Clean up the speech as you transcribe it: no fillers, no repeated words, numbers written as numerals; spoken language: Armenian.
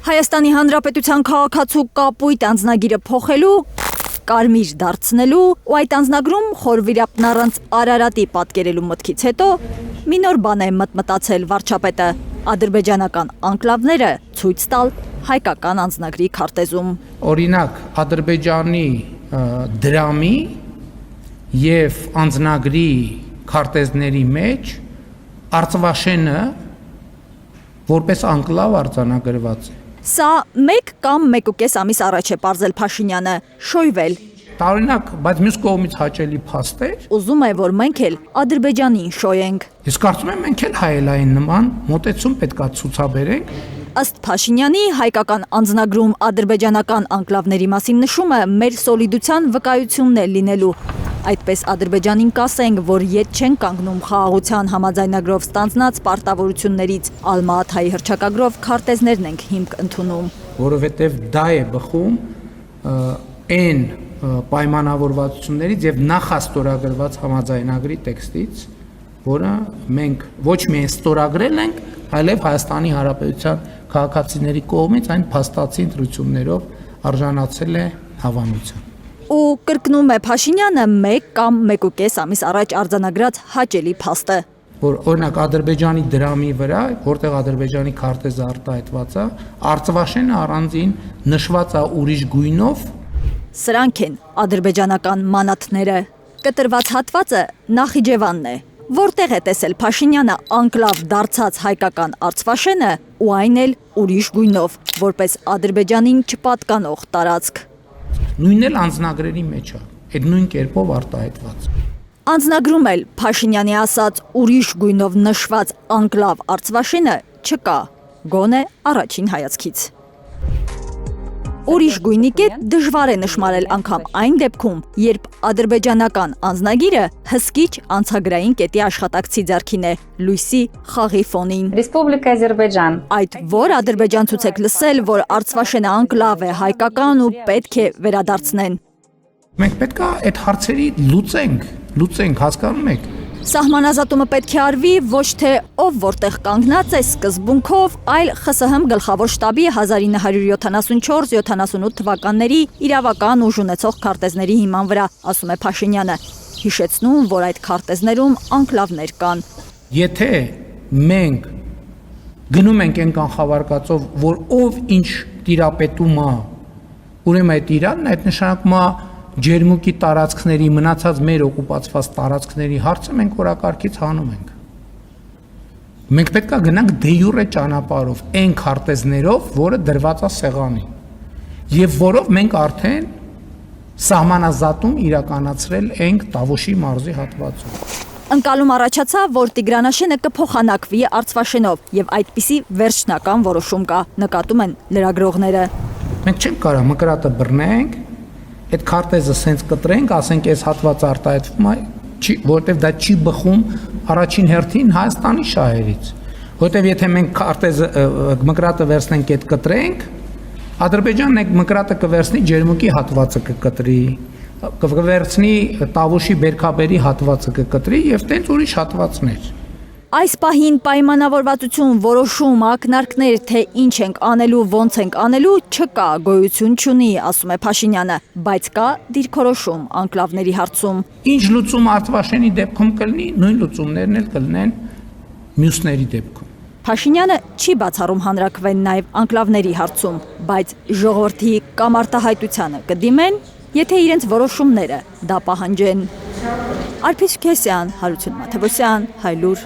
Հայաստանի Հանրապետության քաղաքացու կապույտ անձնագիրը փոխելու, կարմիր դարձնելու ու այդ անձնագրում խորվիրապն առանց Արարատի պատկերելու մտքից հետո մի նոր բան է մտածել վարչապետը՝ ադրբեջանական անկլավները ցույց տալ հայկական անձնագրի քարտեզում։ Օրինակ, Ադրբեջանի դրամի եւ անձնագրի քարտեզների մեջ Արցվաշենը որպես անկլավ արձանագրված է։ Սա 1 կամ 1.5 ամիս առաջ է պարզել Փաշինյանը, շոյվել։ Տարօրինակ, բայց մյուս կողմից հաճելի փաստ է։ Ուզում է, որ մենք էլ Ադրբեջանին շոյենք։ Ես կարծում եմ մենք էլ հայելային նման մոտեցում պետքա ցուցաբերենք։ Ըստ Փաշինյանի հայկական անձնագրում ադրբեջանական անկլավների մասին նշումը մեր սոլիդության վկայությունն է լինելու։ Այդպես Ադրբեջանին կասենք, որ ետ չեն կանգնում խաղաղության համաձայնագրով ստանձնած պարտավորություններից, Ալմաաթայի հռչակագրով քարտեզներն ենք հիմք ընդունում։ Որովհետև դա է բխում այն պայմանավորվածություններից եւ նախաստորագրված համաձայնագրի տեքստից, որը մենք ոչ միայն ստորագրել ենք, այլև Հայաստանի Հանրապետության քաղաքացիների կողմից այն փաստացի ընտրություններով արժանացել է հավանության։ Ու կրկնում է Փաշինյանը 1 կամ 1.5 ամիս առաջ արձանագրած հաճելի փաստը։ Որ օրինակ Ադրբեջանի դրամի վրա, որտեղ Ադրբեջանի քարտեզը արտահայտված է, Արցվաշենը առանձին նշված է ուրիշ գույնով։ Սրանք են ադրբեջանական մանաթները։ Կտրված հատվածը Նախիջևանն է, որտեղ է տեսել Փաշինյանը անկլավ դարձած հայկական Արցվաշենը ու այն էլ ուրիշ գույնով, որպես Ադրբեջանին չպատկանող տարածք։ Նույնն էլ անձնագրերի մեջ է, այդ նույն կերպով արտահայտված։ Անձնագրում էլ Փաշինյանի ասած ուրիշ գույնով նշված անկլավ Արցվաշենը չկա, գոնե առաջին հայացքից։ Ուրիշ գույնի կետ դժվար է նշмарել անգամ այն դեպքում, երբ ադրբեջանական անձնագիրը հսկիչ անցագրային կետի աշխատակցի ձեռքին է, լույսի խաղի ֆոնին։ Ռեսպուբլիկա Ադրբեջան։ Այդ որ ադրբեջանցուց եք լսել, որ Արցվաշենը անկլավ է, հայկական ու պետք է վերադարձնեն։ Մենք պետք է այդ հարցերի լուծենք, հասկանում եք։ Սահմանազատումը պետք է արվի ոչ թե ով որտեղ կանգնած է սկզբունքով, այլ ԽՍՀՄ գլխավոր շտաբի 1974-78 թվականների իրավական ուժ ունեցող քարտեզների հիման վրա, ասում է Փաշինյանը, հիշեցնում, որ այդ քարտեզներում անկլավներ կան։ Եթե մենք գնում ենք այն կանխավարկածով, որ ով ինչ տիրապետում է, ուրեմն այդ Իրանն այդ նշանակում է ջերմուկի տարածքների մնացած մեր օկուպացված տարածքների հարցը մենք օրակարգից հանում ենք։ Մենք պետք է գնանք դե յուրե ճանապարհով, այն քարտեզներով, որը դրված է սեղանի, եւ որով մենք արդեն սահմանազատում իրականացրել ենք Տավուշի մարզի հատվածում։ Ընկալում առաջացավ, որ Տիգրանաշենը կփոխանակվի Արցվաշենով եւ այդպիսի վերջնական որոշում կա, նկատում են լրագրողները։ Մենք չենք կարող մկրատը բռնենք, այդ քարտեզը սենց կտրենք, ասենք այս հատվածը արտահայտվում է, որովհետև դա չի բխում առաջին հերթին Հայաստանի շահերից։ Որովհետև եթե մենք քարտեզը մկրատը վերցնենք այդ կտրենք, Ադրբեջանն այդ մկրատը կվերցնի ջերմուկի հատվածը կկտրի, կվերցնի Տավուշի բերքաբերի հատվածը կկտրի եւ տենց ուրիշ հատվածներ։ Այս պահին պայմանավորվածություն, որոշում, ակնարկներ, թե ինչ ենք անելու, ոնց ենք անելու, չկա, գոյություն չունի, ասում է Փաշինյանը, բայց կա դիրքորոշում անկլավների հարցում։ Ինչ լուծում Արցվաշենի դեպքում կլինի, նույն լուծումներն էլ կլինեն մյուսների դեպքում։ Փաշինյանը չի բացառում հանրաքվեն նաև անկլավների հարցում, բայց ժողովրդի կամ արտահայտությանը կդիմեն, եթե իրենց որոշումները դա պահանջեն։ Արփիս Քեսյան, Հարություն Մաթևոսյան, Հայլուր։